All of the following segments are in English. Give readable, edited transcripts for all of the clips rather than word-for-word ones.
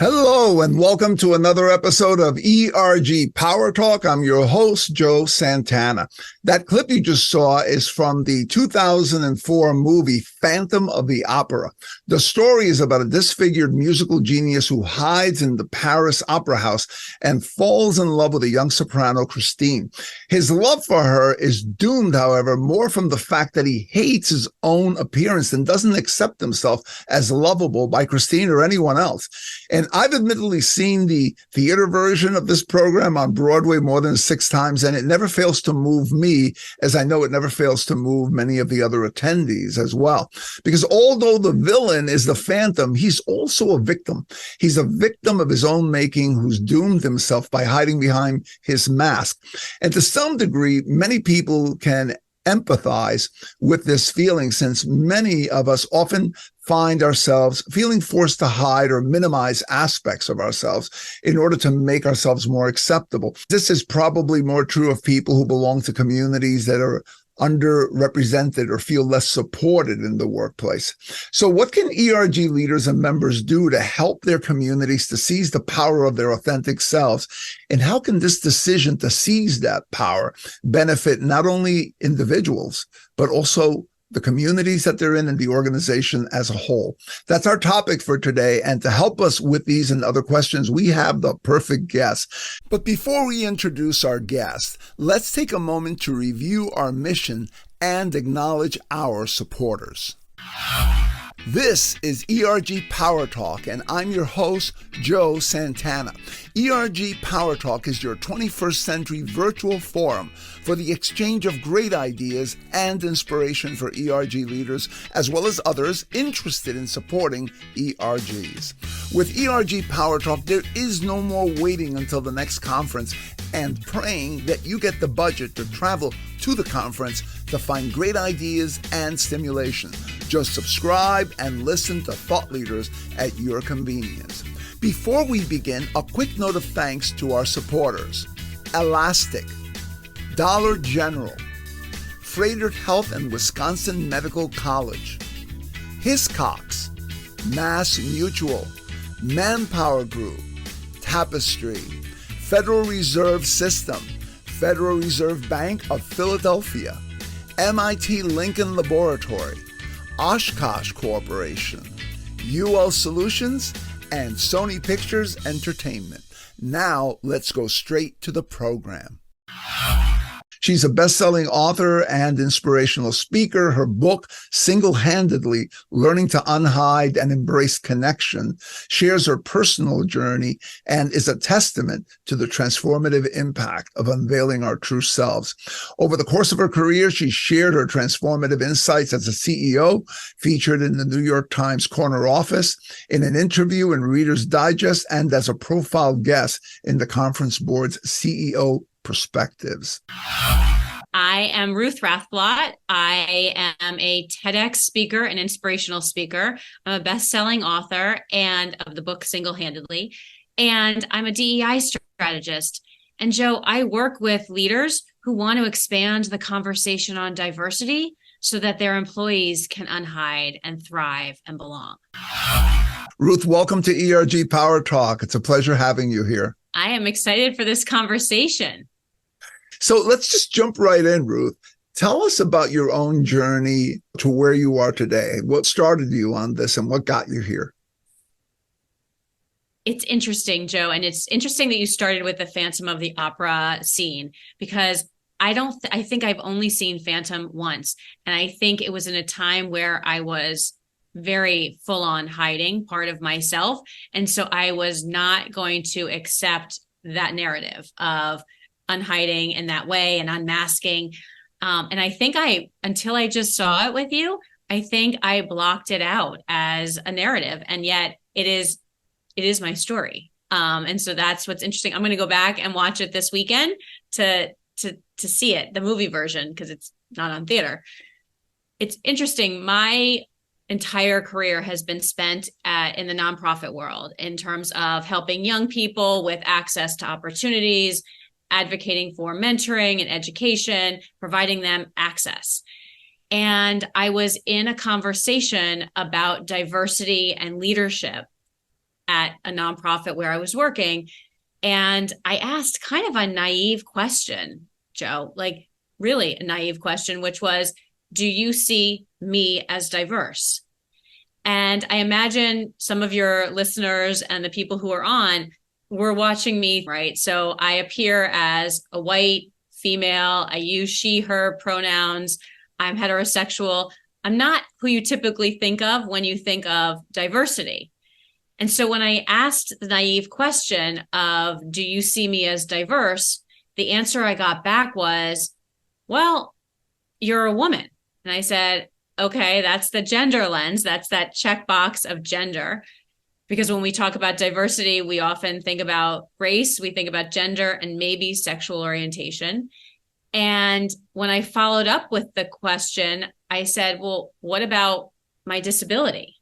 Hello and welcome to another episode of ERG PowerTalk. I'm your host, Joe Santana. That clip you just saw is from the 2004 movie Phantom of the Opera. The story is about a disfigured musical genius who hides in the Paris Opera House and falls in love with a young soprano, Christine. His love for her is doomed, however, more from the fact that he hates his own appearance and doesn't accept himself as lovable by Christine or anyone else. And I've admittedly seen the theater version of this program on Broadway more than 6 times, and it never fails to move me, as I know it never fails to move many of the other attendees as well. Because although the villain is the Phantom, he's also a victim. He's a victim of his own making who's doomed himself by hiding behind his mask. And to some degree, many people can empathize with this feeling, since many of us often find ourselves feeling forced to hide or minimize aspects of ourselves in order to make ourselves more acceptable. This is probably more true of people who belong to communities that are underrepresented or feel less supported in the workplace. So what can ERG leaders and members do to help their communities to seize the power of their authentic selves? And how can this decision to seize that power benefit not only individuals, but also the communities that they're in and the organization as a whole? That's our topic for today. And to help us with these and other questions, we have the perfect guest. But before we introduce our guest, let's take a moment to review our mission and acknowledge our supporters. This is ERG PowerTalk, and I'm your host, Joe Santana. ERG PowerTalk is your 21st century virtual forum for the exchange of great ideas and inspiration for ERG leaders, as well as others interested in supporting ERGs. With ERG PowerTalk, there is no more waiting until the next conference and praying that you get the budget to travel to the conference to find great ideas and stimulation. Just subscribe and listen to thought leaders at your convenience. Before we begin, a quick note of thanks to our supporters: Elastic, Dollar General, Freighter Health and Wisconsin Medical College, Hiscox, Mass Mutual, Manpower Group, Tapestry, Federal Reserve System, Federal Reserve Bank of Philadelphia, MIT Lincoln Laboratory, Oshkosh Corporation, UL Solutions, and Sony Pictures Entertainment. Now, let's go straight to the program. She's a best-selling author and inspirational speaker. Her book, Single-Handedly Learning to Unhide and Embrace Connection, shares her personal journey and is a testament to the transformative impact of unveiling our true selves. Over the course of her career, she shared her transformative insights as a CEO, featured in the New York Times Corner Office, in an interview in Reader's Digest, and as a profile guest in the Conference Board's CEO Perspectives. I am Ruth Rathblott. I am a TEDx speaker and inspirational speaker. I'm a best-selling author and of the book Single-Handedly, and I'm a DEI strategist. And Joe, I work with leaders who want to expand the conversation on diversity so that their employees can unhide and thrive and belong. Ruth, welcome to ERG Power Talk. It's a pleasure having you here. I am excited for this conversation. So let's just jump right in, Ruth. Tell us about your own journey to where you are today. What started you on this and what got you here? It's interesting, Joe. And it's interesting that you started with the Phantom of the Opera scene, because I think I've only seen Phantom once. And I think it was in a time where I was very full on hiding part of myself. And so I was not going to accept that narrative of unhiding in that way and unmasking. And I think until I just saw it with you, I think I blocked it out as a narrative. And yet it is my story. And so that's what's interesting. I'm going to go back and watch it this weekend to see it, the movie version, because it's not on theater. It's interesting. My entire career has been spent in the nonprofit world in terms of helping young people with access to opportunities, advocating for mentoring and education, providing them access. And I was in a conversation about diversity and leadership at a nonprofit where I was working. And I asked kind of a naive question, Joe, like really a naive question, which was, do you see me as diverse? And I imagine some of your listeners and the people who are on were watching me, right? So I appear as a white female. I use she, her pronouns. I'm heterosexual. I'm not who you typically think of when you think of diversity. And so when I asked the naive question of, do you see me as diverse? The answer I got back was, well, you're a woman. And I said, okay, that's the gender lens. That's that checkbox of gender. Because when we talk about diversity, we often think about race, we think about gender, and maybe sexual orientation. And when I followed up with the question, I said, well, what about my disability?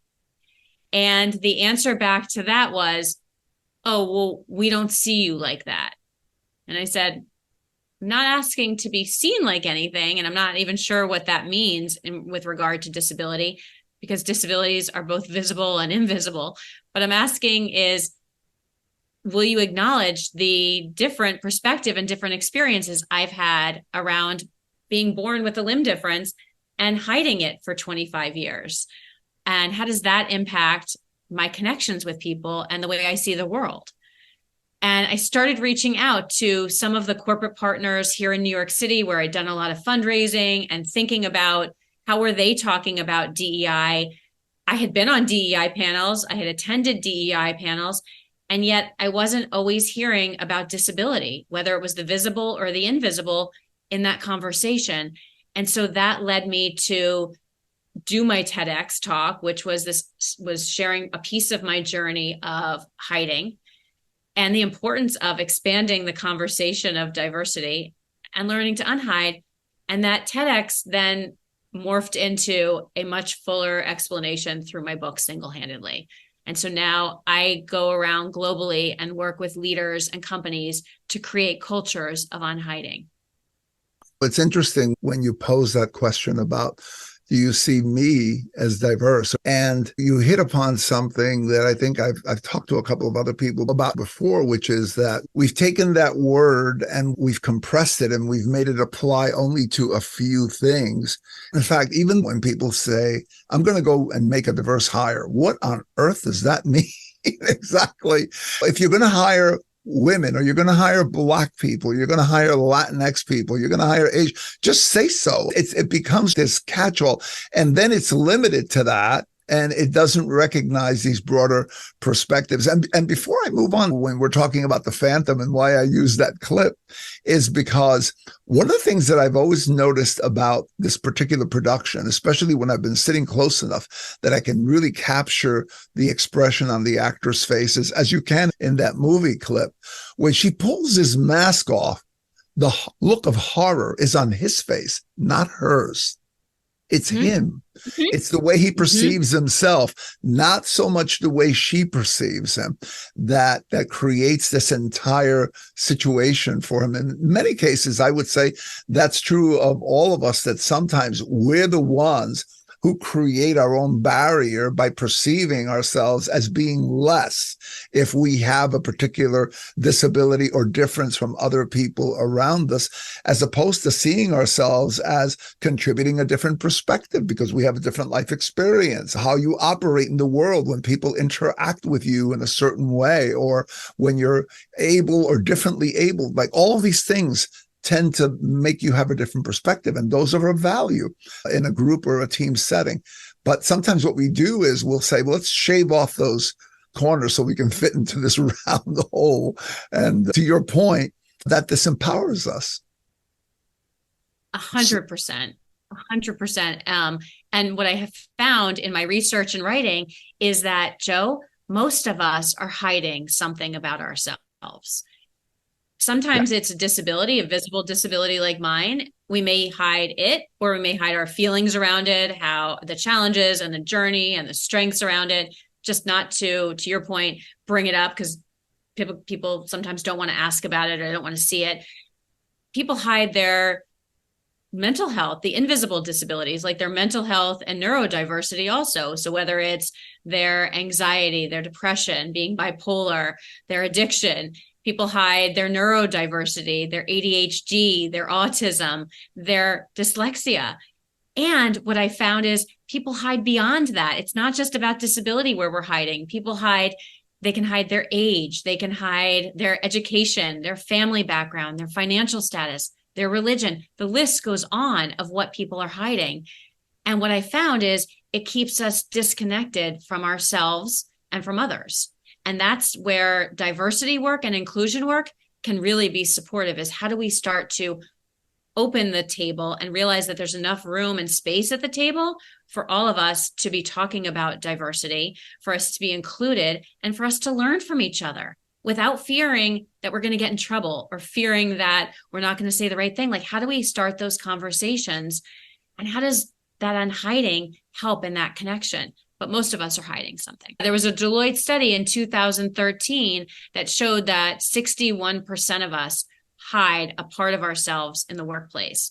And the answer back to that was, oh, well, we don't see you like that. And I said, I'm not asking to be seen like anything, and I'm not even sure what that means with regard to disability, because disabilities are both visible and invisible. But I'm asking is, will you acknowledge the different perspective and different experiences I've had around being born with a limb difference and hiding it for 25 years? And how does that impact my connections with people and the way I see the world? And I started reaching out to some of the corporate partners here in New York City, where I'd done a lot of fundraising and thinking about how were they talking about DEI. I had been on DEI panels, I had attended DEI panels, and yet I wasn't always hearing about disability, whether it was the visible or the invisible in that conversation. And so that led me to do my TEDx talk, which was sharing a piece of my journey of hiding and the importance of expanding the conversation of diversity and learning to unhide. And that TEDx then morphed into a much fuller explanation through my book, Single-Handedly. And so now I go around globally and work with leaders and companies to create cultures of unhiding. It's interesting when you pose that question about, do you see me as diverse? And you hit upon something that I think I've talked to a couple of other people about before, which is that we've taken that word and we've compressed it and we've made it apply only to a few things. In fact, even when people say, I'm going to go and make a diverse hire, what on earth does that mean? Exactly. If you're going to hire women, or you're going to hire Black people, you're going to hire Latinx people, you're going to hire Asian, just say so. It becomes this catch-all, and then it's limited to that, and it doesn't recognize these broader perspectives. And before I move on, when we're talking about the Phantom and why I use that clip, is because one of the things that I've always noticed about this particular production, especially when I've been sitting close enough that I can really capture the expression on the actors' faces, as you can in that movie clip, when she pulls his mask off, the look of horror is on his face, not hers. It's him. It's the way he perceives himself, not so much the way she perceives him, that creates this entire situation for him. In many cases, I would say that's true of all of us, that sometimes we're the ones who create our own barrier by perceiving ourselves as being less if we have a particular disability or difference from other people around us, as opposed to seeing ourselves as contributing a different perspective because we have a different life experience, how you operate in the world when people interact with you in a certain way, or when you're able or differently able, like all these things tend to make you have a different perspective. And those are of value in a group or a team setting. But sometimes what we do is we'll say, well, let's shave off those corners so we can fit into this round hole. And to your point, that this empowers us. 100%. 100%. And what I have found in my research and writing is that, Joe, most of us are hiding something about ourselves. Sometimes it's a disability, a visible disability like mine. We may hide it, or we may hide our feelings around it, how the challenges and the journey and the strengths around it, just not to your point, bring it up because people sometimes don't want to ask about it or don't want to see it. People hide their mental health, the invisible disabilities, like their mental health and neurodiversity also. So whether it's their anxiety, their depression, being bipolar, their addiction, people hide their neurodiversity, their ADHD, their autism, their dyslexia. And what I found is people hide beyond that. It's not just about disability where we're hiding. People hide, they can hide their age, they can hide their education, their family background, their financial status, their religion. The list goes on of what people are hiding. And what I found is it keeps us disconnected from ourselves and from others. And that's where diversity work and inclusion work can really be supportive, is how do we start to open the table and realize that there's enough room and space at the table for all of us to be talking about diversity, for us to be included, and for us to learn from each other without fearing that we're going to get in trouble or fearing that we're not going to say the right thing. Like, how do we start those conversations? And how does that unhiding help in that connection? But most of us are hiding something. There was a Deloitte study in 2013 that showed that 61% of us hide a part of ourselves in the workplace.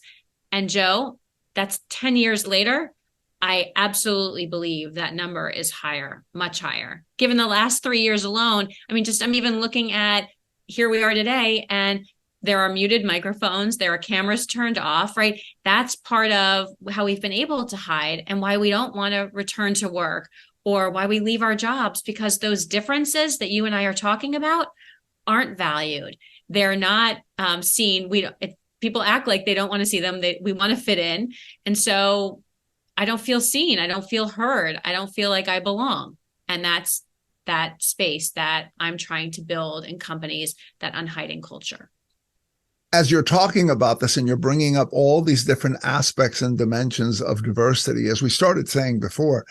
And Joe, that's 10 years later. I absolutely believe that number is higher, much higher. Given the last 3 years alone, I mean, I'm even looking at here we are today, and there are muted microphones, there are cameras turned off, right? That's part of how we've been able to hide and why we don't want to return to work or why we leave our jobs, because those differences that you and I are talking about aren't valued. They're not seen. People act like they don't want to see them. We want to fit in. And so I don't feel seen. I don't feel heard. I don't feel like I belong. And that's that space that I'm trying to build in companies, that unhiding culture. As you're talking about this and you're bringing up all these different aspects and dimensions of diversity, as we started saying before,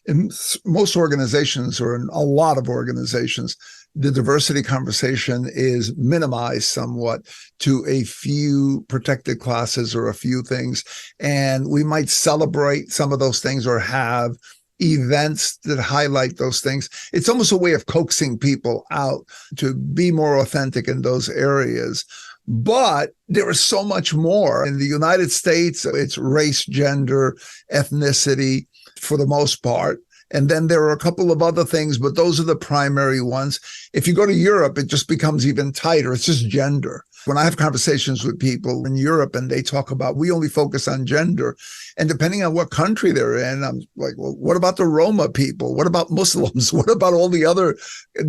in most organizations, or in a lot of organizations, the diversity conversation is minimized somewhat to a few protected classes or a few things. And we might celebrate some of those things or have events that highlight those things. It's almost a way of coaxing people out to be more authentic in those areas. But there is so much more. In the United States, it's race, gender, ethnicity for the most part. And then there are a couple of other things, but those are the primary ones. If you go to Europe, it just becomes even tighter. It's just gender. When I have conversations with people in Europe and they talk about, we only focus on gender. And depending on what country they're in, I'm like, well, what about the Roma people? What about Muslims? What about all the other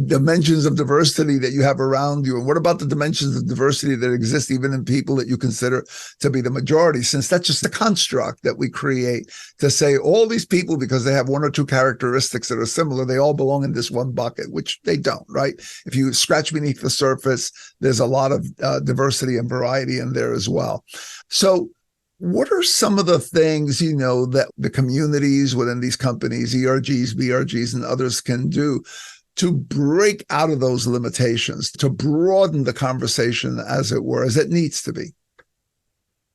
dimensions of diversity that you have around you? And what about the dimensions of diversity that exist even in people that you consider to be the majority? Since that's just a construct that we create to say all these people, because they have one or two characteristics that are similar, they all belong in this one bucket, which they don't, right? If you scratch beneath the surface, there's a lot of diversity and variety in there as well. So what are some of the things, that the communities within these companies, ERGs, BRGs, and others can do to break out of those limitations, to broaden the conversation, as it were, as it needs to be?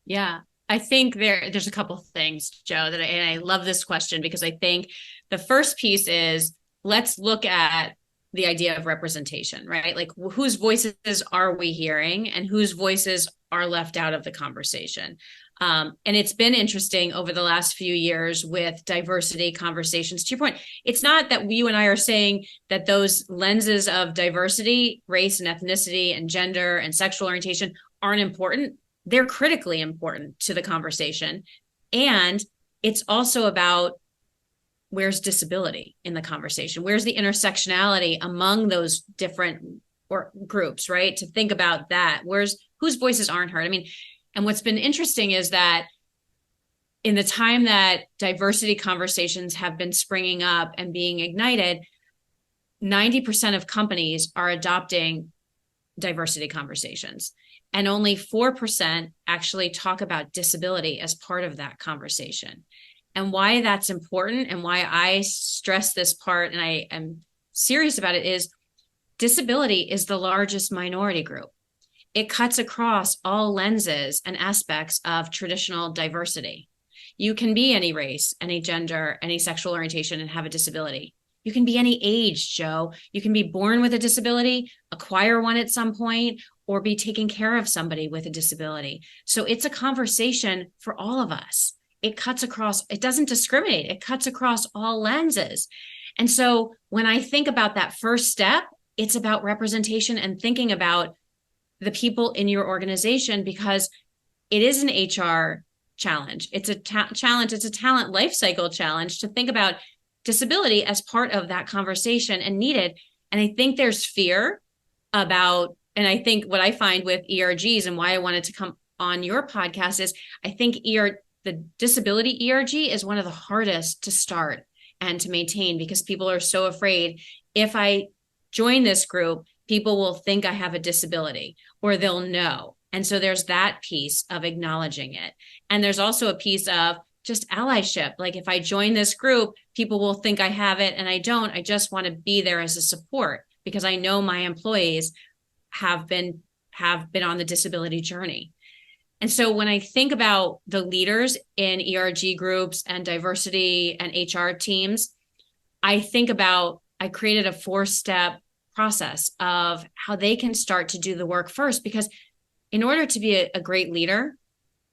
Yeah, I think there's a couple of things, Joe, and I love this question, because I think the first piece is, let's look at the idea of representation, right? Like, whose voices are we hearing and whose voices are left out of the conversation? And it's been interesting over the last few years with diversity conversations. To your point, it's not that you and I are saying that those lenses of diversity, race and ethnicity and gender and sexual orientation aren't important. They're critically important to the conversation. And it's also about, where's disability in the conversation? Where's the intersectionality among those different groups, right? To think about that. Whose voices aren't heard? I mean, and what's been interesting is that in the time that diversity conversations have been springing up and being ignited, 90% of companies are adopting diversity conversations. And only 4% actually talk about disability as part of that conversation. And why that's important and why I stress this part, and I am serious about it, is disability is the largest minority group. It cuts across all lenses and aspects of traditional diversity. You can be any race, any gender, any sexual orientation and have a disability. You can be any age, Joe. You can be born with a disability, acquire one at some point, or be taking care of somebody with a disability. So it's a conversation for all of us. It cuts across, it doesn't discriminate, it cuts across all lenses. And so when I think about that first step, it's about representation and thinking about the people in your organization, because it is an HR challenge. It's a challenge. It's a talent life cycle challenge to think about disability as part of that conversation and needed. And I think there's fear about, and I think what I find with ERGs and why I wanted to come on your podcast is I think the disability ERG is one of the hardest to start and to maintain, because people are so afraid, if I join this group, people will think I have a disability or they'll know. And so there's that piece of acknowledging it. And there's also a piece of just allyship. Like if I join this group, people will think I have it and I don't. I just want to be there as a support because I know my employees have been on the disability journey. And so when I think about the leaders in ERG groups and diversity and HR teams, I created a 4-step process of how they can start to do the work first, because in order to be a great leader,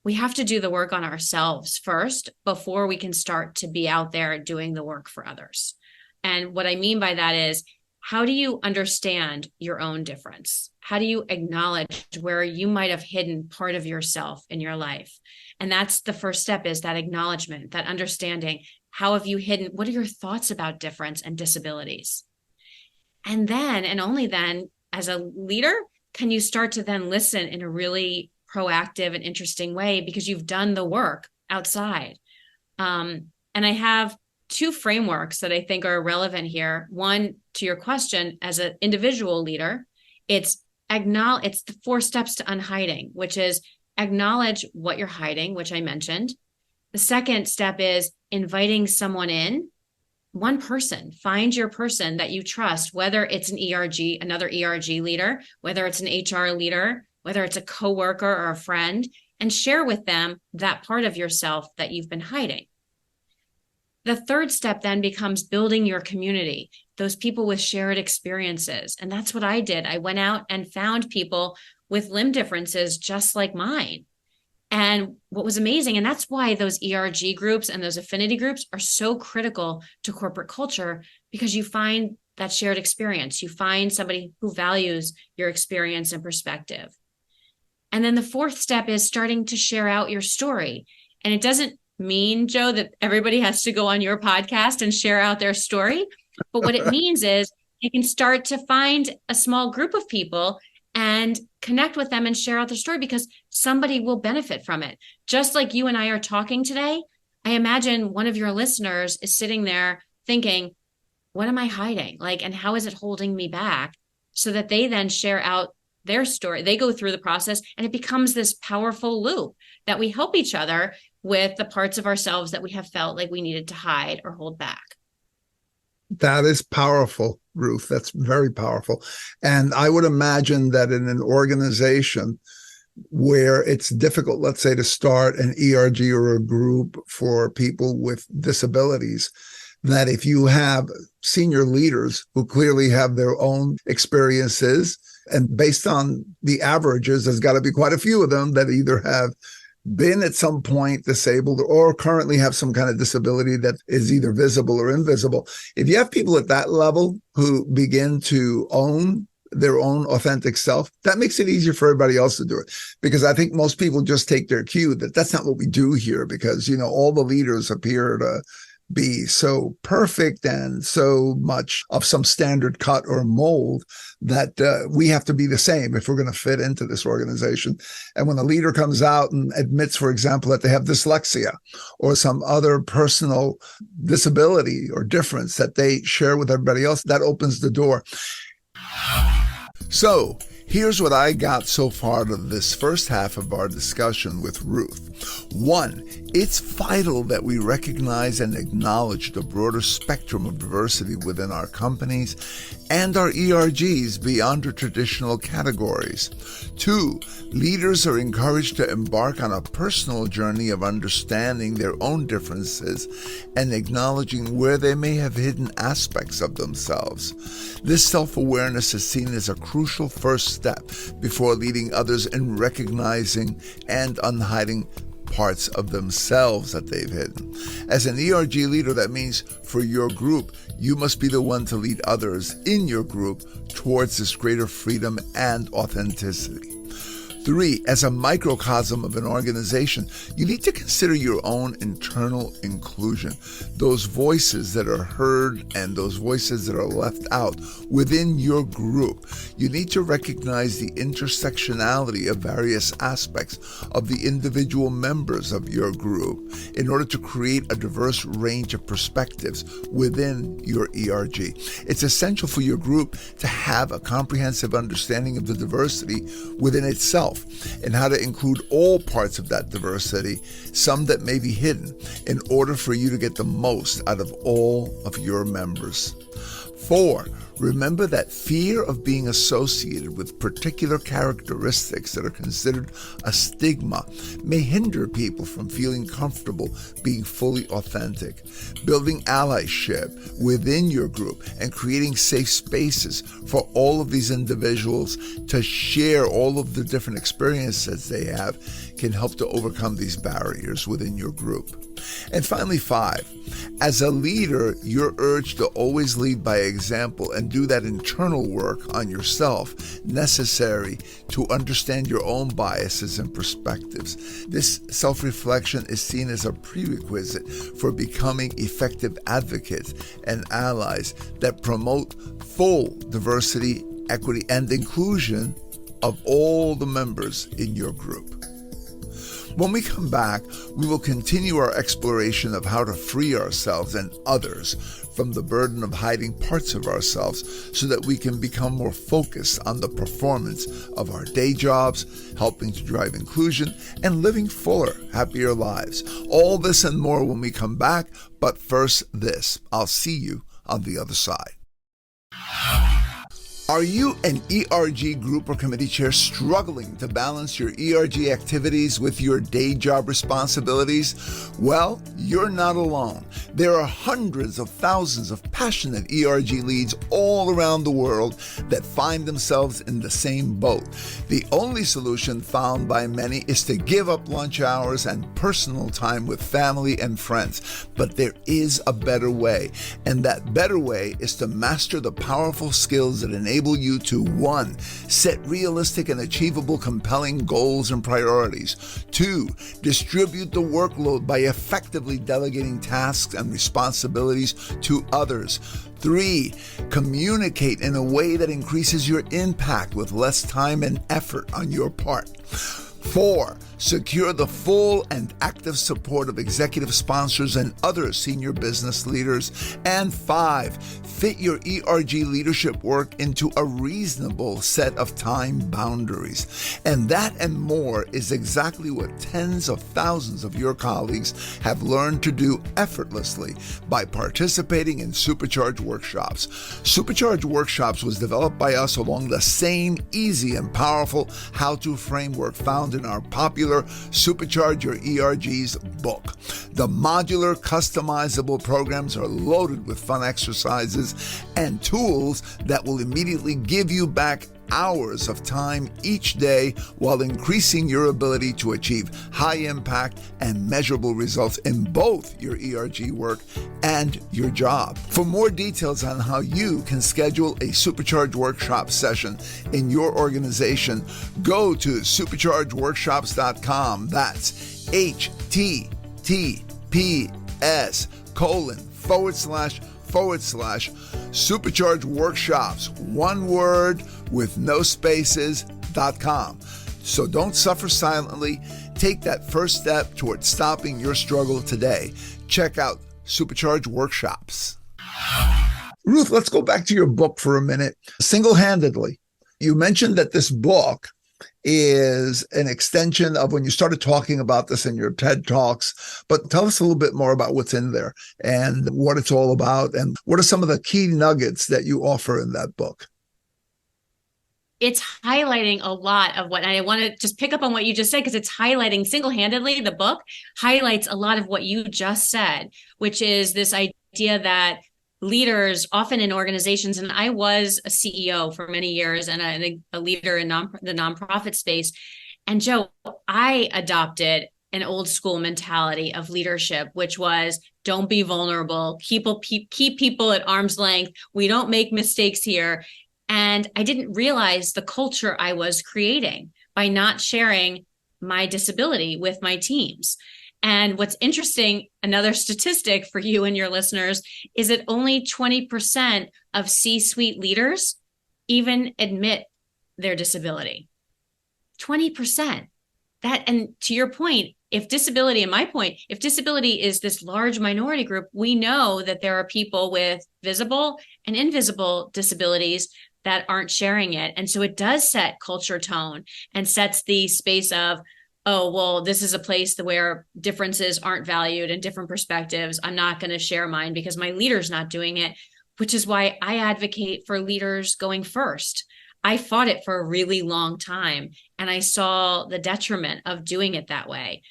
we have to do the work on ourselves first before we can start to be out there doing the work for others. And what I mean by that is, how do you understand your own difference? How do you acknowledge where you might have hidden part of yourself in your life? And that's the first step, is that acknowledgement, that understanding. How have you hidden? What are your thoughts about difference and disabilities? And then, and only then, as a leader, can you start to then listen in a really proactive and interesting way, because you've done the work outside. And I have 2 frameworks that I think are relevant here. One, to your question, as an individual leader, it's the 4 steps to unhiding, which is acknowledge what you're hiding, which I mentioned. The second step is inviting someone in. One person, find your person that you trust, whether it's an ERG, another ERG leader, whether it's an HR leader, whether it's a coworker or a friend, and share with them that part of yourself that you've been hiding. The third step then becomes building your community, those people with shared experiences. And that's what I did. I went out and found people with limb differences just like mine. And what was amazing, and that's why those ERG groups and those affinity groups are so critical to corporate culture, because you find that shared experience. You find somebody who values your experience and perspective. And then the 4th step is starting to share out your story. And it doesn't mean, Joe, that everybody has to go on your podcast and share out their story. But what it means is you can start to find a small group of people and connect with them and share out their story, because somebody will benefit from it. Just like you and I are talking today, I imagine one of your listeners is sitting there thinking, what am I hiding? And how is it holding me back? So that they then share out their story. They go through the process, and it becomes this powerful loop that we help each other with the parts of ourselves that we have felt like we needed to hide or hold back. That is powerful, Ruth. That's very powerful. And I would imagine that in an organization where it's difficult, let's say, to start an ERG or a group for people with disabilities, that if you have senior leaders who clearly have their own experiences, and based on the averages, there's got to be quite a few of them that either have been at some point disabled or currently have some kind of disability that is either visible or invisible. If you have people at that level who begin to own their own authentic self, that makes it easier for everybody else to do it. Because I think most people just take their cue that that's not what we do here, because, all the leaders appear to be so perfect and so much of some standard cut or mold that we have to be the same if we're going to fit into this organization. And when a leader comes out and admits, for example, that they have dyslexia or some other personal disability or difference that they share with everybody else, that opens the door. So here's what I got so far to this first half of our discussion with Ruth. 1, It's vital that we recognize and acknowledge the broader spectrum of diversity within our companies and our ERGs beyond our traditional categories. 2, leaders are encouraged to embark on a personal journey of understanding their own differences and acknowledging where they may have hidden aspects of themselves. This self-awareness is seen as a crucial first step before leading others in recognizing and unhiding parts of themselves that they've hidden. As an ERG leader, that means for your group, you must be the one to lead others in your group towards this greater freedom and authenticity. 3, as a microcosm of an organization, you need to consider your own internal inclusion, those voices that are heard and those voices that are left out within your group. You need to recognize the intersectionality of various aspects of the individual members of your group in order to create a diverse range of perspectives within your ERG. It's essential for your group to have a comprehensive understanding of the diversity within itself and how to include all parts of that diversity, some that may be hidden, in order for you to get the most out of all of your members. 4, remember that fear of being associated with particular characteristics that are considered a stigma may hinder people from feeling comfortable being fully authentic. Building allyship within your group and creating safe spaces for all of these individuals to share all of the different experiences they have can help to overcome these barriers within your group. And finally, 5, as a leader, you're urged to always lead by example and do that internal work on yourself necessary to understand your own biases and perspectives. This self-reflection is seen as a prerequisite for becoming effective advocates and allies that promote full diversity, equity, and inclusion of all the members in your group. When we come back, we will continue our exploration of how to free ourselves and others from the burden of hiding parts of ourselves so that we can become more focused on the performance of our day jobs, helping to drive inclusion, and living fuller, happier lives. All this and more when we come back, but first this. I'll see you on the other side. Are you an ERG group or committee chair struggling to balance your ERG activities with your day job responsibilities? Well, you're not alone. There are hundreds of thousands of passionate ERG leads all around the world that find themselves in the same boat. The only solution found by many is to give up lunch hours and personal time with family and friends. But there is a better way, and that better way is to master the powerful skills that enable you to 1, set realistic and achievable compelling goals and priorities. 2, distribute the workload by effectively delegating tasks and responsibilities to others. 3, communicate in a way that increases your impact with less time and effort on your part. 4, secure the full and active support of executive sponsors and other senior business leaders. And 5, fit your ERG leadership work into a reasonable set of time boundaries. And that and more is exactly what tens of thousands of your colleagues have learned to do effortlessly by participating in Supercharge Workshops. Supercharge Workshops was developed by us along the same easy and powerful how-to framework found in our popular Supercharge Your ERG's book. The modular, customizable programs are loaded with fun exercises and tools that will immediately give you back hours of time each day while increasing your ability to achieve high impact and measurable results in both your ERG work and your job. For more details on how you can schedule a Supercharge Workshop session in your organization, go to superchargeworkshops.com. That's https:// Supercharge Workshops, one word with no spaces.com. So don't suffer silently. Take that first step towards stopping your struggle today. Check out Supercharge Workshops. Ruth, let's go back to your book for a minute. Single-handedly, you mentioned that this book is an extension of when you started talking about this in your TED Talks. But tell us a little bit more about what's in there and what it's all about, and what are some of the key nuggets that you offer in that book? It's highlighting a lot of what, and I want to just pick up on what you just said, because it's highlighting single-handedly, the book highlights a lot of what you just said, which is this idea that leaders often in organizations, and I was a CEO for many years and a leader in the nonprofit space. And Joe, I adopted an old school mentality of leadership, which was don't be vulnerable, keep people at arm's length. We don't make mistakes here. And I didn't realize the culture I was creating by not sharing my disability with my teams. And what's interesting, another statistic for you and your listeners, is that only 20% of C-suite leaders even admit their disability. 20%. That, and to your point, if disability is this large minority group, we know that there are people with visible and invisible disabilities that aren't sharing it. And so it does set culture tone and sets the space of, oh, well, this is a place where differences aren't valued and different perspectives. I'm not going to share mine because my leader's not doing it, which is why I advocate for leaders going first. I fought it for a really long time, and I saw the detriment of doing it that way.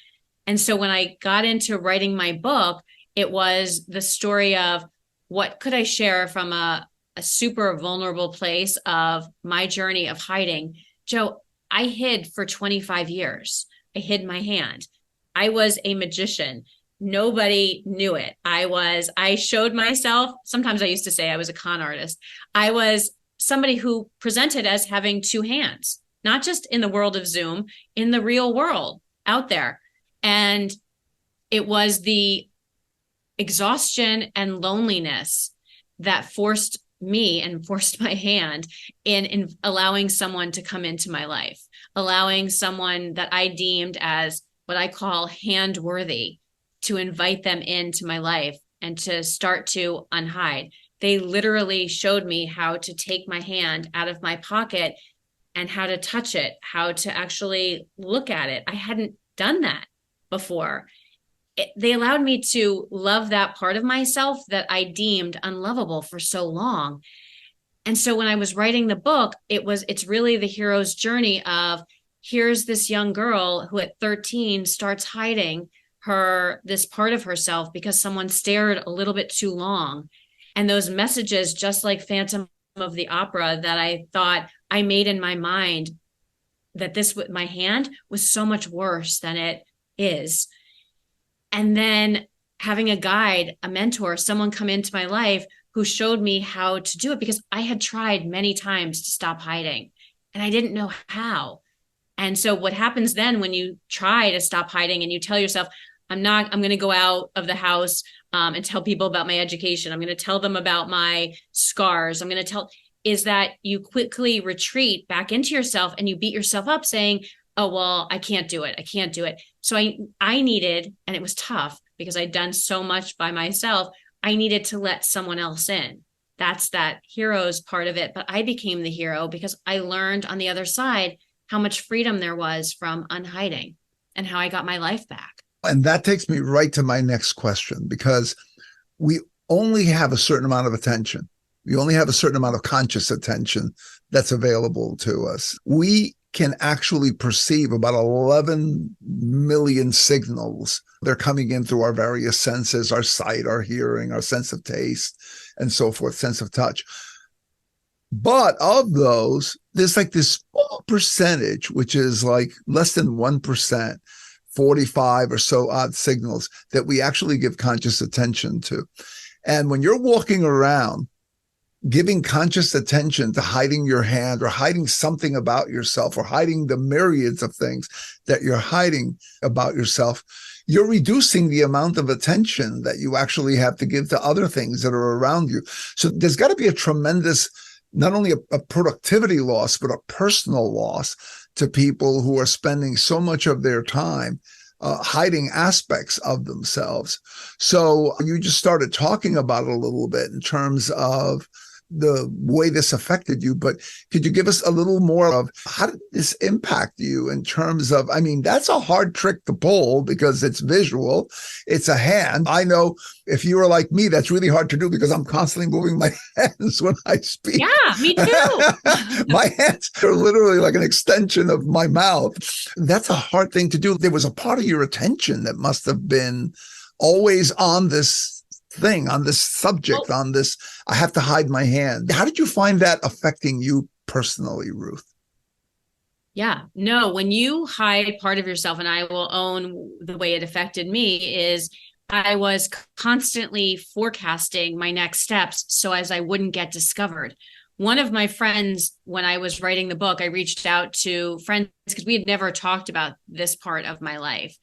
And so when I got into writing my book, it was the story of what could I share from a super vulnerable place of my journey of hiding. Joe, I hid for 25 years. I hid my hand. I was a magician. Nobody knew it. I showed myself. Sometimes I used to say I was a con artist. I was somebody who presented as having two hands, not just in the world of Zoom, in the real world out there. And it was the exhaustion and loneliness that forced me and forced my hand in allowing someone to come into my life, allowing someone that I deemed as what I call hand worthy to invite them into my life and to start to unhide. They literally showed me how to take my hand out of my pocket and how to touch it, how to actually look at it. I hadn't done that before. They allowed me to love that part of myself that I deemed unlovable for so long. And so when I was writing the book, it's really the hero's journey of, here's this young girl who at 13 starts hiding this part of herself because someone stared a little bit too long. And those messages, just like Phantom of the Opera, that I thought I made in my mind, that my hand was so much worse than it is. And then having a guide, a mentor, someone come into my life who showed me how to do it, because I had tried many times to stop hiding and I didn't know how. And so what happens then when you try to stop hiding and you tell yourself, I'm going to go out of the house and tell people about my education. I'm going to tell them about my scars. Is that you quickly retreat back into yourself and you beat yourself up saying, oh, well, I can't do it. I can't do it. So I needed, and it was tough because I'd done so much by myself, I needed to let someone else in. That's that hero's part of it. But I became the hero because I learned on the other side how much freedom there was from unhiding and how I got my life back. And that takes me right to my next question, because we only have a certain amount of attention. We only have a certain amount of conscious attention that's available to us. We can actually perceive about 11 million signals. They're coming in through our various senses, our sight, our hearing, our sense of taste, and so forth, sense of touch. But of those, there's like this small percentage, which is like less than 1%, 45 or so odd signals that we actually give conscious attention to. And when you're walking around, giving conscious attention to hiding your hand or hiding something about yourself or hiding the myriads of things that you're hiding about yourself, you're reducing the amount of attention that you actually have to give to other things that are around you. So there's got to be a tremendous, not only a productivity loss, but a personal loss to people who are spending so much of their time hiding aspects of themselves. So you just started talking about it a little bit in terms of the way this affected you, but could you give us a little more of how did this impact you in terms of, I mean, that's a hard trick to pull because it's visual. It's a hand. I know if you were like me, that's really hard to do because I'm constantly moving my hands when I speak. Yeah, me too. My hands are literally like an extension of my mouth. That's a hard thing to do. There was a part of your attention that must have been always on this thing, on this subject, on this, I have to hide my hand. How did you find that affecting you personally, Ruth? Yeah, no, when you hide part of yourself, and I will own the way it affected me, is I was constantly forecasting my next steps so as I wouldn't get discovered. One of my friends, when I was writing the book, I reached out to friends because we had never talked about this part of my life.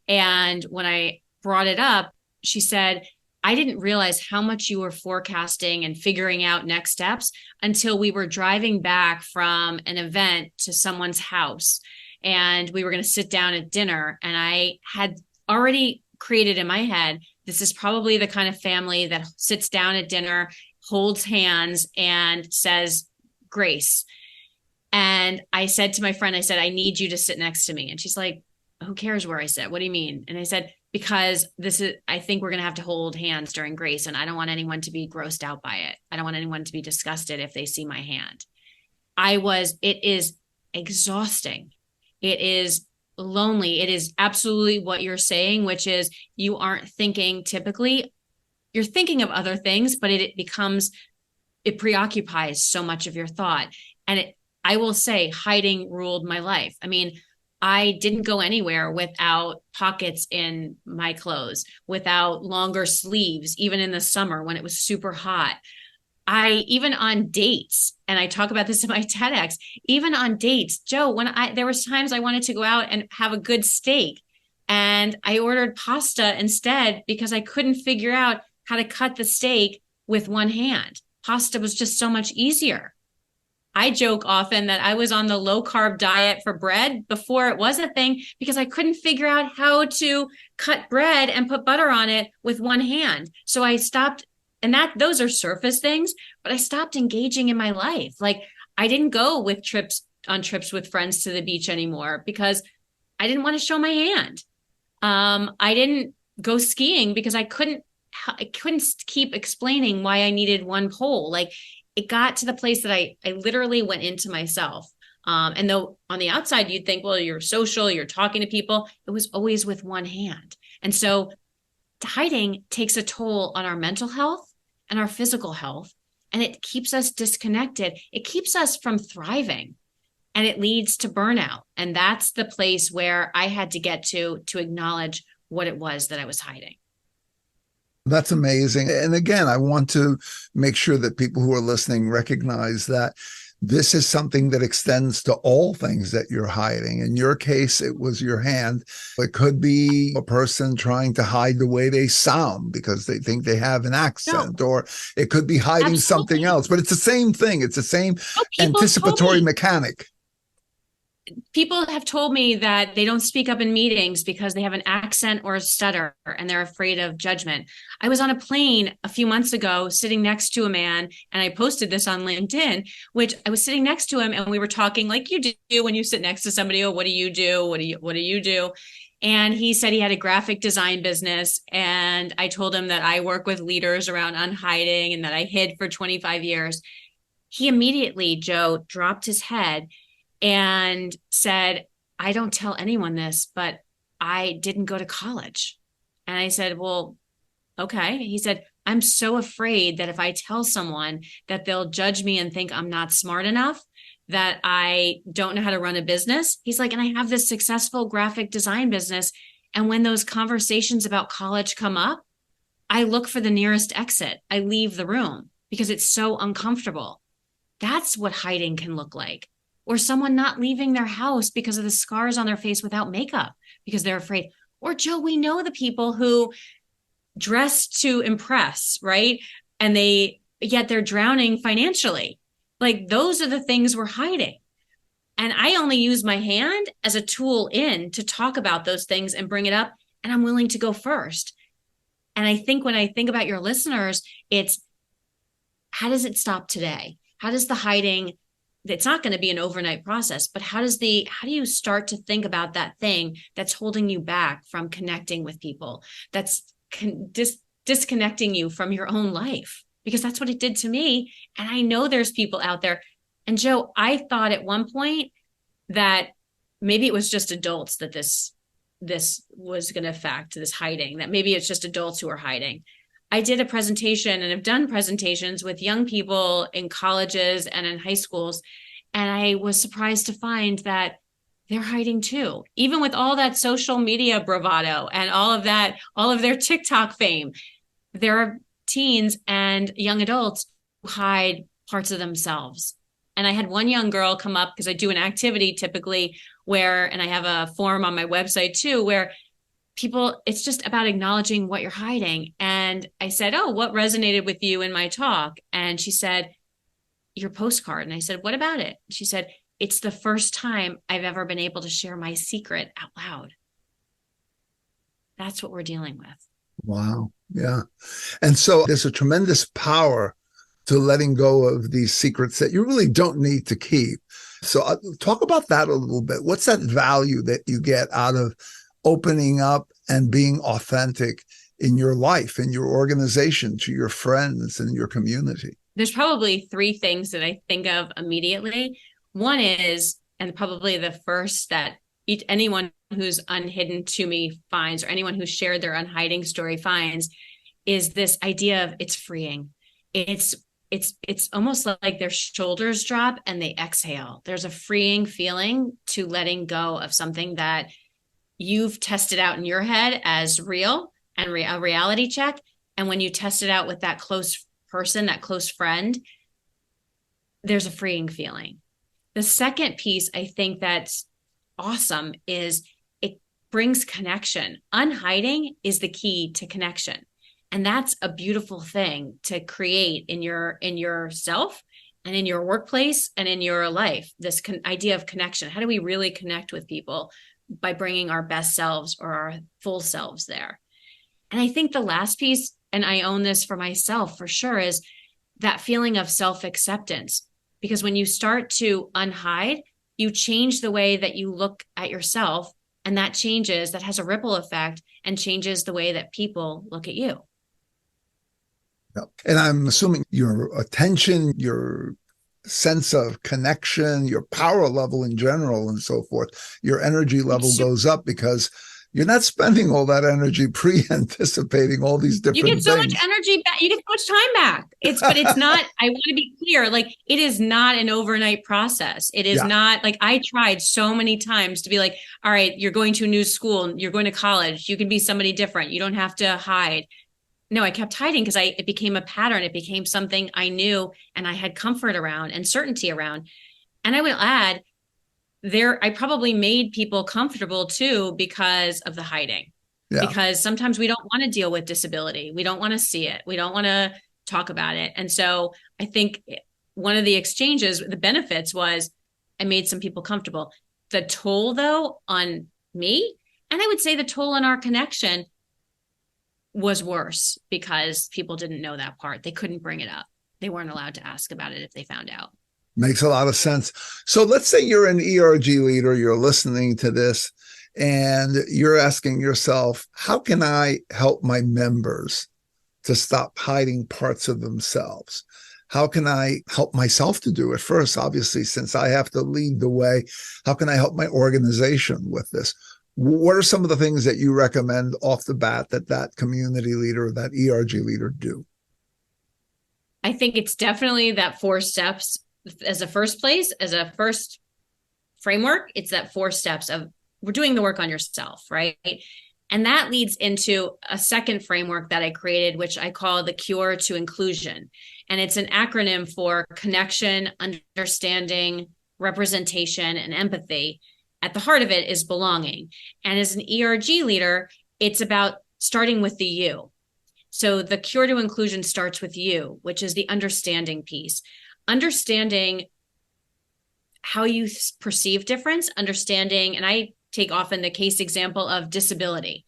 And when I brought it up, she said, I didn't realize how much you were forecasting and figuring out next steps until we were driving back from an event to someone's house. And we were going to sit down at dinner. And I had already created in my head, this is probably the kind of family that sits down at dinner, holds hands, and says grace. And I said to my friend, I said, I need you to sit next to me. And she's like, who cares where I sit? What do you mean? And I said, because I think we're going to have to hold hands during grace. And I don't want anyone to be grossed out by it. I don't want anyone to be disgusted if they see my hand. It is exhausting. It is lonely. It is absolutely what you're saying, which is you aren't thinking typically, you're thinking of other things, but it preoccupies so much of your thought. And I will say hiding ruled my life. I mean, I didn't go anywhere without pockets in my clothes, without longer sleeves, even in the summer when it was super hot. Even on dates, and I talk about this in my TEDx, even on dates, Joe, there was times I wanted to go out and have a good steak and I ordered pasta instead because I couldn't figure out how to cut the steak with one hand. Pasta was just so much easier. I joke often that I was on the low carb diet for bread before it was a thing because I couldn't figure out how to cut bread and put butter on it with one hand. So I stopped, and those are surface things, but I stopped engaging in my life. Like I didn't go on trips with friends to the beach anymore because I didn't want to show my hand. I didn't go skiing because I couldn't keep explaining why I needed one pole. Like it got to the place that I literally went into myself. And though on the outside, you'd think, well, you're social, you're talking to people. It was always with one hand. And so hiding takes a toll on our mental health and our physical health. And it keeps us disconnected. It keeps us from thriving. And it leads to burnout. And that's the place where I had to get to acknowledge what it was that I was hiding. That's amazing. And again, I want to make sure that people who are listening recognize that this is something that extends to all things that you're hiding. In your case, it was your hand. It could be a person trying to hide the way they sound because they think they have an accent, or it could be hiding something else. But it's the same thing. It's the same anticipatory mechanic. People have told me that they don't speak up in meetings because they have an accent or a stutter and they're afraid of judgment. I was on a plane a few months ago sitting next to a man, and I posted this on LinkedIn, which I was sitting next to him and we were talking like you do when you sit next to somebody. Oh, what do you do? What do you do? And he said he had a graphic design business. And I told him that I work with leaders around unhiding and that I hid for 25 years. He immediately, Joe, dropped his head and said, I don't tell anyone this, but I didn't go to college. And I said, well, okay. He said, I'm so afraid that if I tell someone that they'll judge me and think I'm not smart enough, that I don't know how to run a business. He's like, and I have this successful graphic design business. And when those conversations about college come up, I look for the nearest exit. I leave the room because it's so uncomfortable. That's what hiding can look like. Or someone not leaving their house because of the scars on their face without makeup because they're afraid. Or Joe, we know the people who dress to impress, right? And yet they're drowning financially. Like those are the things we're hiding. And I only use my hand as a tool to talk about those things and bring it up. And I'm willing to go first. And I think when I think about your listeners, it's how does it stop today? How does the hiding, it's not going to be an overnight process, but how do you start to think about that thing that's holding you back from connecting with people, that's disconnecting you from your own life? Because that's what it did to me. And I know there's people out there. And Joe, I thought at one point that maybe it was just adults that this was going to affect, this hiding, that maybe it's just adults who are hiding. I did a presentation and have done presentations with young people in colleges and in high schools. And I was surprised to find that they're hiding too, even with all that social media bravado and all of their TikTok fame. There are teens and young adults who hide parts of themselves. And I had one young girl come up, because I do an activity typically and I have a form on my website too, where it's just about acknowledging what you're hiding. And I said, oh, what resonated with you in my talk? And she said, your postcard. And I said, what about it? She said, it's the first time I've ever been able to share my secret out loud. That's what we're dealing with. Wow. Yeah. And so there's a tremendous power to letting go of these secrets that you really don't need to keep. So talk about that a little bit. What's that value that you get out of opening up and being authentic in your life, in your organization, to your friends and your community? There's probably three things that I think of immediately. One is, and probably the first that anyone who's unhidden to me finds, or anyone who shared their unhiding story finds, is this idea of it's freeing. It's almost like their shoulders drop and they exhale. There's a freeing feeling to letting go of something that you've tested out in your head as real and a reality check. And when you test it out with that close person, that close friend, there's a freeing feeling. The second piece I think that's awesome is it brings connection. Unhiding is the key to connection. And that's a beautiful thing to create in yourself and in your workplace and in your life, this idea of connection. How do we really connect with people? By bringing our best selves or our full selves there. And I think the last piece, and I own this for myself for sure, is that feeling of self-acceptance. Because when you start to unhide, you change the way that you look at yourself, and that has a ripple effect and changes the way that people look at you. Yep. And I'm assuming your attention, your sense of connection, your power level in general, and so forth, your energy level goes up because you're not spending all that energy pre-anticipating all these different things. You get so much energy back. You get so much time back. But it's not, I want to be clear, like it is not an overnight process. It is not like I tried so many times to be like, all right, you're going to a new school, you're going to college, you can be somebody different. You don't have to hide. No, I kept hiding because it became a pattern. It became something I knew and I had comfort around and certainty around. And I will add, I probably made people comfortable too because of the hiding. Yeah. Because sometimes we don't want to deal with disability. We don't want to see it. We don't want to talk about it. And so I think one of the exchanges, the benefits was I made some people comfortable. The toll though on me, and I would say the toll on our connection, was worse because people didn't know that part. They couldn't bring it up. They weren't allowed to ask about it if they found out. Makes a lot of sense. So let's say you're an ERG leader, you're listening to this, and you're asking yourself, how can I help my members to stop hiding parts of themselves? How can I help myself to do it first? Obviously, since I have to lead the way, how can I help my organization with this? What are some of the things that you recommend off the bat that community leader or that ERG leader do? I think it's definitely that 4 steps as a first place, as a first framework. It's that 4 steps of we're doing the work on yourself, right? And that leads into a second framework that I created, which I call the Cure to Inclusion. And it's an acronym for connection, understanding, representation, and empathy. At the heart of it is belonging. And as an ERG leader, it's about starting with the you. So the Cure to Inclusion starts with you, which is the understanding piece. Understanding how you perceive difference, understanding, and I take often the case example of disability.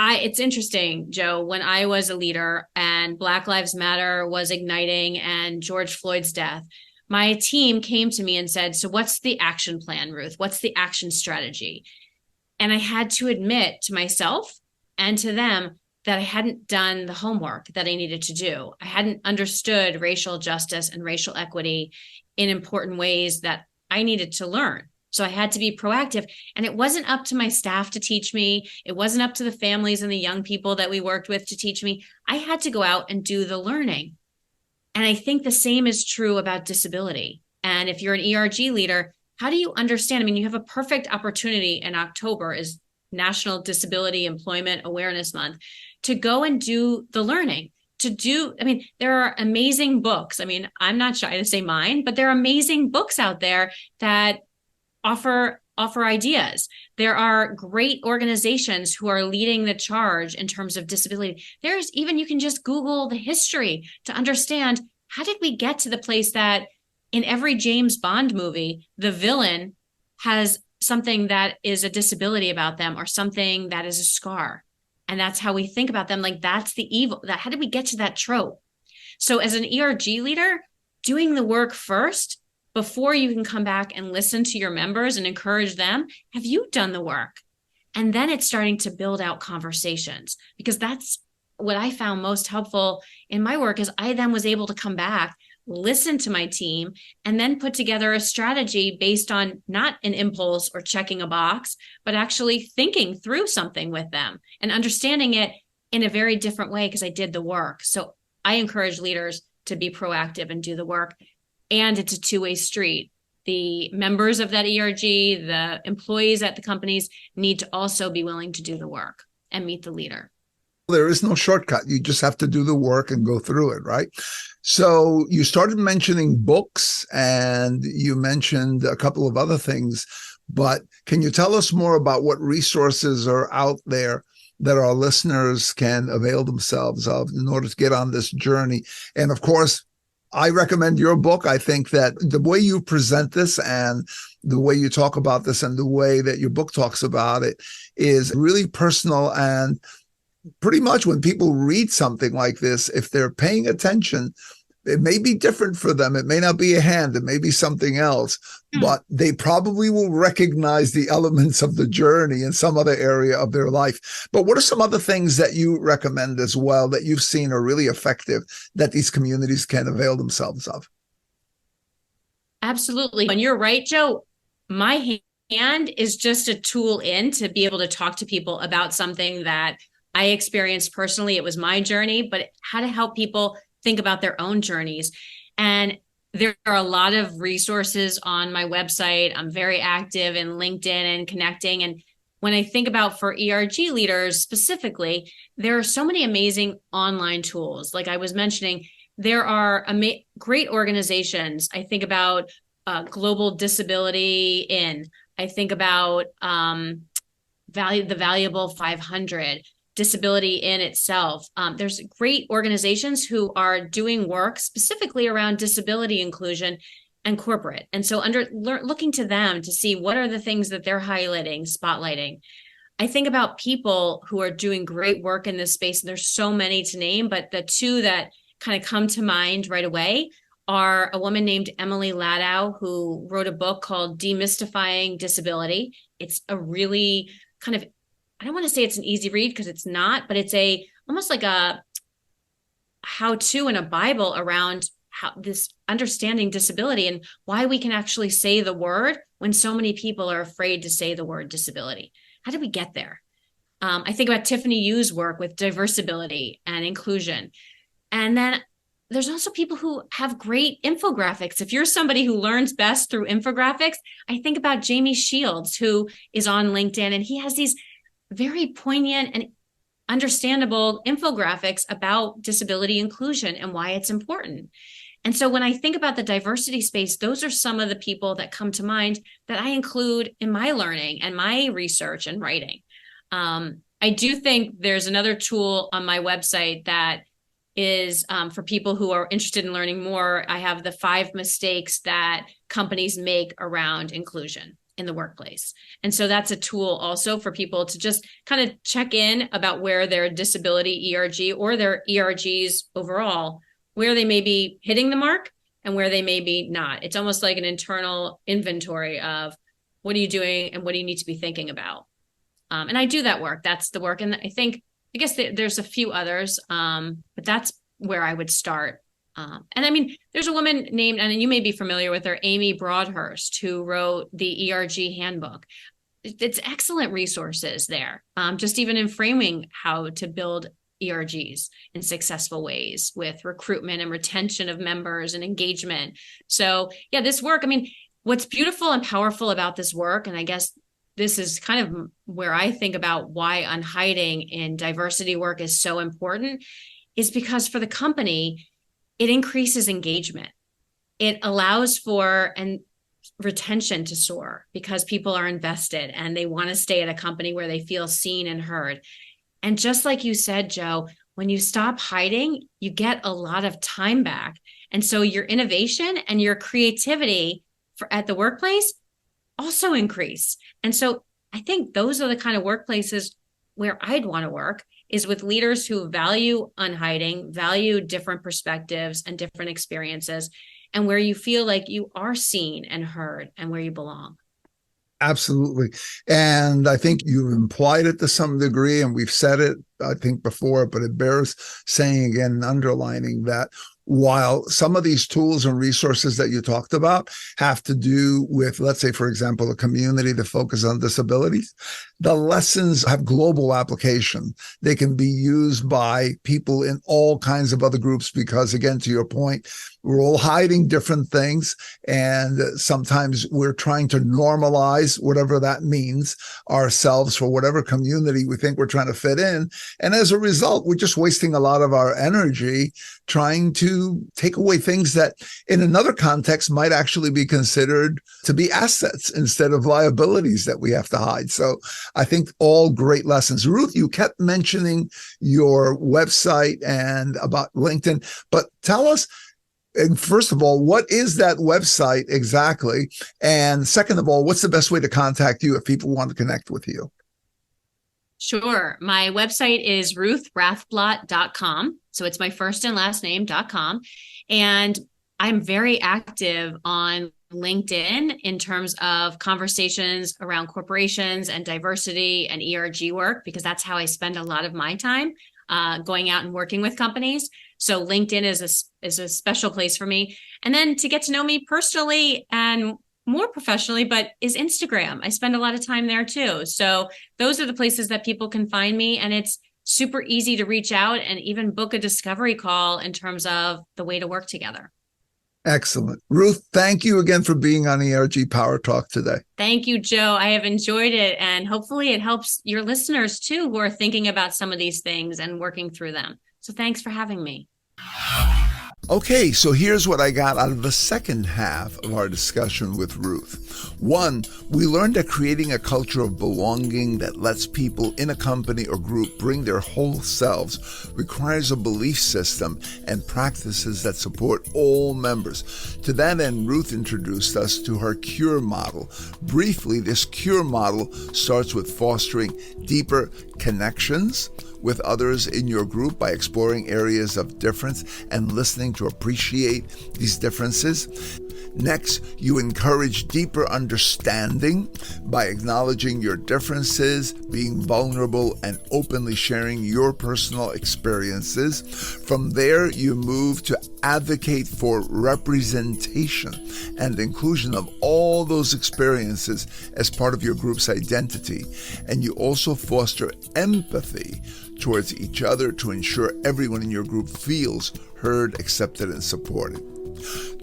It's interesting, Joe, when I was a leader and Black Lives Matter was igniting and George Floyd's death, my team came to me and said, so what's the action plan, Ruth? What's the action strategy? And I had to admit to myself and to them that I hadn't done the homework that I needed to do. I hadn't understood racial justice and racial equity in important ways that I needed to learn. So I had to be proactive. And it wasn't up to my staff to teach me. It wasn't up to the families and the young people that we worked with to teach me. I had to go out and do the learning. And I think the same is true about disability. And if you're an ERG leader, how do you understand? I mean, you have a perfect opportunity in October is National Disability Employment Awareness Month to go and do the learning. There are amazing books. I mean, I'm not shy to say mine, but there are amazing books out there that offer ideas. There are great organizations who are leading the charge in terms of disability. There's even, you can just Google the history to understand how did we get to the place that in every James Bond movie, the villain has something that is a disability about them or something that is a scar. And that's how we think about them. Like that's the evil. How did we get to that trope? So as an ERG leader, doing the work first before you can come back and listen to your members and encourage them, have you done the work? And then it's starting to build out conversations, because that's what I found most helpful in my work is I then was able to come back, listen to my team, and then put together a strategy based on not an impulse or checking a box, but actually thinking through something with them and understanding it in a very different way because I did the work. So I encourage leaders to be proactive and do the work. And it's a two-way street. The members of that ERG, the employees at the companies need to also be willing to do the work and meet the leader. There is no shortcut. You just have to do the work and go through it, right? So you started mentioning books and you mentioned a couple of other things, but can you tell us more about what resources are out there that our listeners can avail themselves of in order to get on this journey? And of course, I recommend your book. I think that the way you present this and the way you talk about this and the way that your book talks about it is really personal. And pretty much when people read something like this, if they're paying attention, it may be different for them. It may not be a hand. It may be something else, but they probably will recognize the elements of the journey in some other area of their life. But what are some other things that you recommend as well that you've seen are really effective that these communities can avail themselves of? Absolutely. And you're right, Joe. My hand is just a tool in to be able to talk to people about something that I experienced personally. It was my journey, but how to help people think about their own journeys. And there are a lot of resources on my website. I'm very active in LinkedIn and connecting. And when I think about for ERG leaders specifically, there are so many amazing online tools. Like I was mentioning, there are great organizations. I think about Global Disability In. I think about the Valuable 500. Disability in itself. There's great organizations who are doing work specifically around disability inclusion and corporate. And so looking to them to see what are the things that they're highlighting, spotlighting. I think about people who are doing great work in this space. And there's so many to name, but the two that kind of come to mind right away are a woman named Emily Ladau, who wrote a book called Demystifying Disability. It's a really kind of, I don't want to say it's an easy read because it's not, but it's almost like a how-to and a Bible around how this understanding disability and why we can actually say the word when so many people are afraid to say the word disability. How did we get there? I think about Tiffany Yu's work with diversibility and inclusion. And then there's also people who have great infographics. If you're somebody who learns best through infographics, I think about Jamie Shields, who is on LinkedIn, and he has these very poignant and understandable infographics about disability inclusion and why it's important. And so when I think about the diversity space, those are some of the people that come to mind that I include in my learning and my research and writing. I do think there's another tool on my website that is for people who are interested in learning more. I have the 5 mistakes that companies make around inclusion. in the workplace. And so that's a tool also for people to just kind of check in about where their disability ERG or their ERGs overall, where they may be hitting the mark and where they may be not. It's almost like an internal inventory of what are you doing and what do you need to be thinking about. And I do that work. That's the work. And I guess there's a few others, but that's where I would start. And I mean, there's a woman named, and you may be familiar with her, Amy Broadhurst, who wrote the ERG handbook. It's excellent resources there, just even in framing how to build ERGs in successful ways with recruitment and retention of members and engagement. So yeah, this work, I mean, what's beautiful and powerful about this work, and I guess this is kind of where I think about why unhiding in diversity work is so important, is because for the company, it increases engagement. It allows for retention to soar because people are invested and they want to stay at a company where they feel seen and heard. And just like you said, Joe, when you stop hiding, you get a lot of time back. And so your innovation and your creativity at the workplace also increase. And so I think those are the kind of workplaces where I'd want to work, is with leaders who value unhiding, value different perspectives and different experiences, and where you feel like you are seen and heard and where you belong. Absolutely. And I think you implied it to some degree, and we've said it, I think, before, but it bears saying again and underlining that while some of these tools and resources that you talked about have to do with, let's say, for example, a community that focuses on disabilities, the lessons have global application. They can be used by people in all kinds of other groups because, again, to your point, we're all hiding different things. And sometimes we're trying to normalize, whatever that means, ourselves for whatever community we think we're trying to fit in. And as a result, we're just wasting a lot of our energy trying to take away things that in another context might actually be considered to be assets instead of liabilities that we have to hide. So I think all great lessons. Ruth, you kept mentioning your website and about LinkedIn, but tell us, first of all, what is that website exactly? And second of all, what's the best way to contact you if people want to connect with you? Sure. My website is ruthrathblott.com. So it's my first and last name.com. And I'm very active on LinkedIn in terms of conversations around corporations and diversity and ERG work, because that's how I spend a lot of my time going out and working with companies. So LinkedIn is a special place for me. And then to get to know me personally and more professionally, but is Instagram. I spend a lot of time there too. So those are the places that people can find me. And it's super easy to reach out and even book a discovery call in terms of the way to work together. Excellent. Ruth, thank you again for being on ERG Power Talk today. Thank you, Joe. I have enjoyed it. And hopefully it helps your listeners too, who are thinking about some of these things and working through them. So thanks for having me. Okay, so here's what I got out of the second half of our discussion with Ruth. One, we learned that creating a culture of belonging that lets people in a company or group bring their whole selves requires a belief system and practices that support all members. To that end, Ruth introduced us to her CURE model. Briefly, this CURE model starts with fostering deeper connections with others in your group by exploring areas of difference and listening to appreciate these differences. Next, you encourage deeper understanding by acknowledging your differences, being vulnerable, and openly sharing your personal experiences. From there, you move to advocate for representation and inclusion of all those experiences as part of your group's identity. And you also foster empathy towards each other to ensure everyone in your group feels heard, accepted, and supported.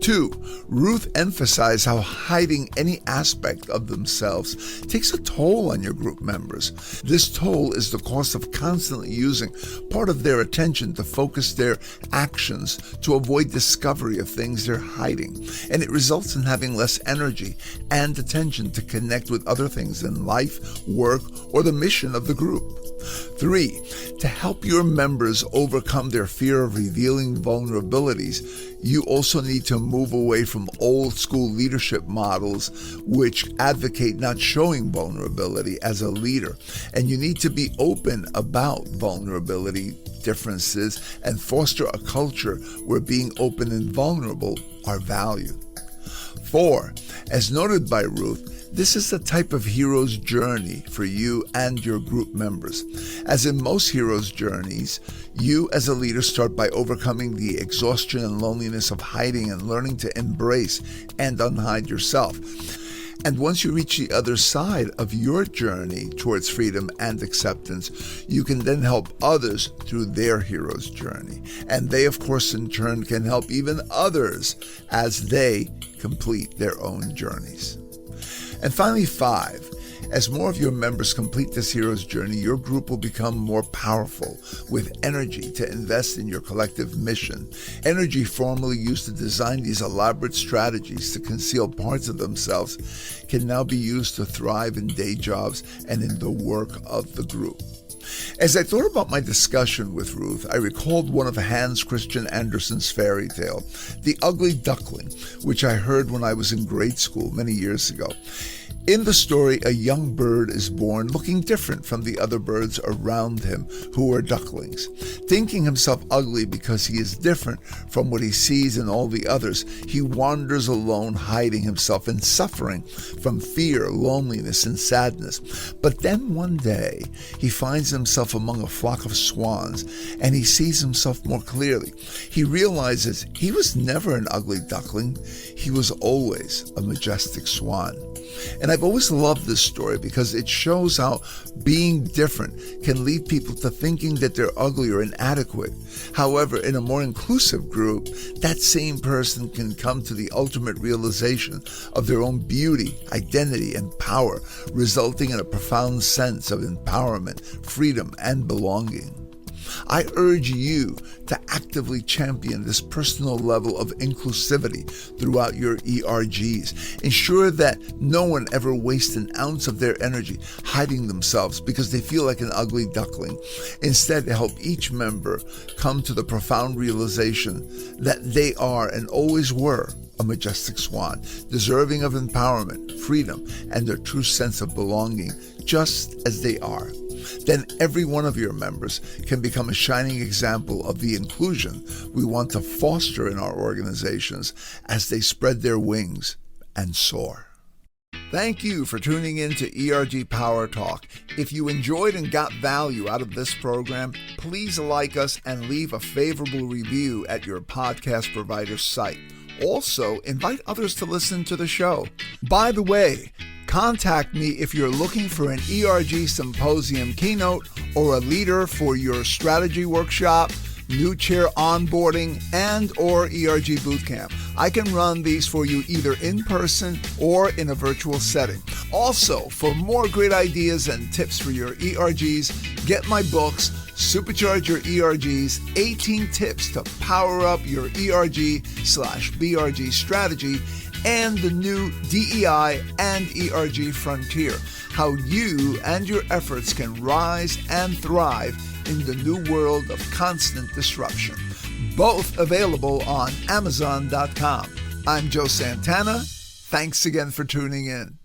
2, Ruth emphasized how hiding any aspect of themselves takes a toll on your group members. This toll is the cost of constantly using part of their attention to focus their actions to avoid discovery of things they're hiding, and it results in having less energy and attention to connect with other things in life, work, or the mission of the group. 3, to help your members overcome their fear of revealing vulnerabilities, You also need to move away from old school leadership models which advocate not showing vulnerability as a leader. And you need to be open about vulnerability, differences, and foster a culture where being open and vulnerable are valued. 4, as noted by Ruth, this is the type of hero's journey for you and your group members. As in most hero's journeys, you as a leader start by overcoming the exhaustion and loneliness of hiding and learning to embrace and unhide yourself. And once you reach the other side of your journey towards freedom and acceptance, you can then help others through their hero's journey. And they, of course, in turn can help even others as they complete their own journeys. And finally, 5, as more of your members complete this hero's journey, your group will become more powerful with energy to invest in your collective mission. Energy formerly used to design these elaborate strategies to conceal parts of themselves can now be used to thrive in day jobs and in the work of the group. As I thought about my discussion with Ruth, I recalled one of Hans Christian Andersen's fairy tale, The Ugly Duckling, which I heard when I was in grade school many years ago. In the story, a young bird is born looking different from the other birds around him who are ducklings. Thinking himself ugly because he is different from what he sees in all the others, he wanders alone, hiding himself and suffering from fear, loneliness, and sadness. But then one day, he finds himself among a flock of swans, and he sees himself more clearly. He realizes he was never an ugly duckling. He was always a majestic swan. And I've always loved this story because it shows how being different can lead people to thinking that they're ugly or inadequate. However, in a more inclusive group, that same person can come to the ultimate realization of their own beauty, identity, and power, resulting in a profound sense of empowerment, freedom, and belonging. I urge you to actively champion this personal level of inclusivity throughout your ERGs. Ensure that no one ever wastes an ounce of their energy hiding themselves because they feel like an ugly duckling. Instead, help each member come to the profound realization that they are and always were a majestic swan, deserving of empowerment, freedom, and their true sense of belonging, just as they are. Then every one of your members can become a shining example of the inclusion we want to foster in our organizations as they spread their wings and soar. Thank you for tuning in to ERG Power Talk. If you enjoyed and got value out of this program, please like us and leave a favorable review at your podcast provider's site. Also, invite others to listen to the show. By the way, contact me if you're looking for an ERG Symposium keynote or a leader for your strategy workshop, new chair onboarding, and or ERG bootcamp. I can run these for you either in person or in a virtual setting. Also, for more great ideas and tips for your ERGs, get my books, Supercharge Your ERGs, 18 Tips to Power Up Your ERG/BRG Strategy, and the new DEI and ERG Frontier, how you and your efforts can rise and thrive in the new world of constant disruption. Both available on Amazon.com. I'm Joe Santana. Thanks again for tuning in.